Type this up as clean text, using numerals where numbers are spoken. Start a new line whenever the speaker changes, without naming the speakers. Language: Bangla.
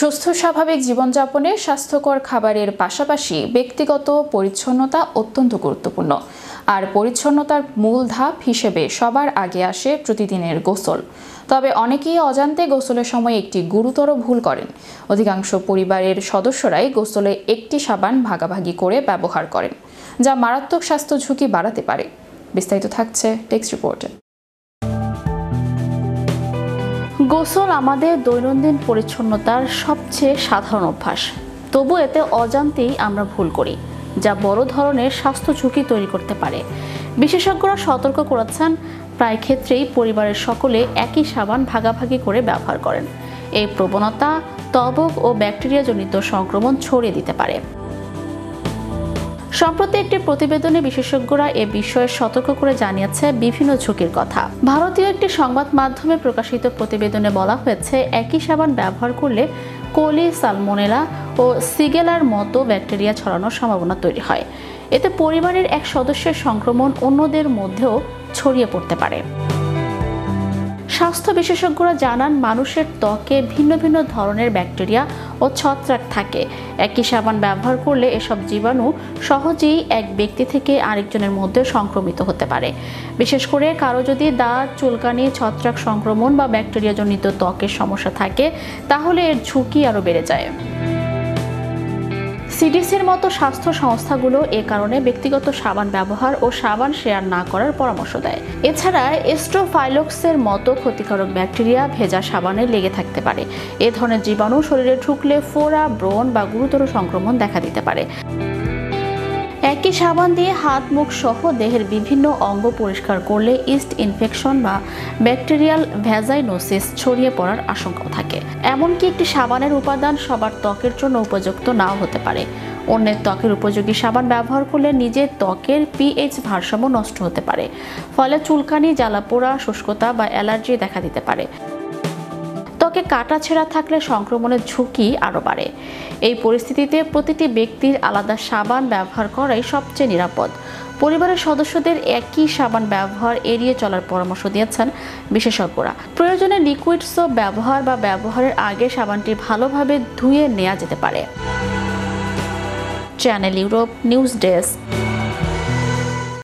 সুস্থ স্বাভাবিক জীবনযাপনে স্বাস্থ্যকর খাবারের পাশাপাশি ব্যক্তিগত পরিচ্ছন্নতা অত্যন্ত গুরুত্বপূর্ণ। আর পরিচ্ছন্নতার মূল ধাপ হিসেবে সবার আগে আসে প্রতিদিনের গোসল। তবে অনেকেই অজান্তে গোসলের সময় একটি গুরুতর ভুল করেন। অধিকাংশ পরিবারের সদস্যরাই গোসলে একটি সাবান ভাগাভাগি করে ব্যবহার করেন, যা মারাত্মক স্বাস্থ্য ঝুঁকি বাড়াতে পারে। বিস্তারিত থাকছে টেক্সট রিপোর্টে।
গোসল আমাদের দৈনন্দিন পরিচ্ছন্নতার সবচেয়ে সাধারণ অভ্যাস, তবু এতে অজান্তেই আমরা ভুল করি, যা বড় ধরনের স্বাস্থ্য ঝুঁকি তৈরি করতে পারে। বিশেষজ্ঞরা সতর্ক করেছেন, প্রায় ক্ষেত্রেই পরিবারের সকলে একই সাবান ভাগাভাগি করে ব্যবহার করেন। এই প্রবণতা ত্বক ও ব্যাকটেরিয়াজনিত সংক্রমণ ছড়িয়ে দিতে পারে। সম্প্রতি একটি প্রতিবেদনে বিশেষজ্ঞরা এ বিষয়ে সতর্ক করে জানিয়েছে বিভিন্ন ঝুঁকির কথা। ভারতীয় একটি সংবাদ মাধ্যমে প্রকাশিত প্রতিবেদনে বলা হয়েছে, একই সাবান ব্যবহার করলে কোলি, সালমোনেলা ও সিগেলার মতো ব্যাকটেরিয়া ছড়ানোর সম্ভাবনা তৈরি হয়। এতে পরিবারের এক সদস্যের সংক্রমণ অন্যদের মধ্যেও ছড়িয়ে পড়তে পারে। স্বাস্থ্য বিশেষজ্ঞরা জানান, মানুষের ত্বকে ভিন্ন ভিন্ন ধরনের ব্যাকটেরিয়া ও ছত্রাক থাকে। একই সাবান ব্যবহার করলে এসব জীবাণু সহজেই এক ব্যক্তি থেকে আরেকজনের মধ্যে সংক্রমিত হতে পারে। বিশেষ করে কারো যদি দাঁত, চুলকানি, ছত্রাক সংক্রমণ বা ব্যাকটেরিয়াজনিত ত্বকের সমস্যা থাকে, তাহলে এর ঝুঁকি আরও বেড়ে যায়। সিডিসির মতো স্বাস্থ্য সংস্থাগুলো এ কারণে ব্যক্তিগত সাবান ব্যবহার ও সাবান শেয়ার না করার পরামর্শ দেয়। এছাড়া স্ট্রোফাইলক্সের মতো ক্ষতিকারক ব্যাকটেরিয়া ভেজা সাবানে লেগে থাকতে পারে। এ ধরনের জীবাণু শরীরে ঢুকলে ফোড়া, ব্রণ বা গুরুতর সংক্রমণ দেখা দিতে পারে। একই সাবান দিয়ে হাত, মুখ সহ দেহের বিভিন্ন অঙ্গ পরিষ্কার করলে ইস্ট ইনফেকশন বা ব্যাকটেরিয়াল ভ্যাজাইনোসিস ছড়িয়ে পড়ার আশঙ্কাও থাকে। এমনকি একটি সাবানের উপাদান সবার ত্বকের জন্য উপযুক্ত নাও হতে পারে। অন্যের ত্বকের উপযোগী সাবান ব্যবহার করলে নিজের ত্বকের পিএইচ ভারসাম্য নষ্ট হতে পারে। ফলে চুলকানি, জ্বালাপোড়া, শুষ্কতা বা অ্যালার্জি দেখা দিতে পারে। ত্বকে কাটা ছেঁড়া থাকলে সংক্রমণের ঝুঁকি আরও বাড়ে। এই পরিস্থিতিতে প্রতিটি ব্যক্তির আলাদা সাবান ব্যবহার করাই সবচেয়ে নিরাপদ। পরিবারের সদস্যদের একই সাবান ব্যবহার এড়িয়ে চলার পরামর্শ দিয়েছেন বিশেষজ্ঞরা। প্রয়োজনে লিকুইড সোপ ব্যবহার বা ব্যবহারের আগে সাবানটি ভালোভাবে ধুয়ে নেওয়া যেতে পারে। Channel Europe news desk.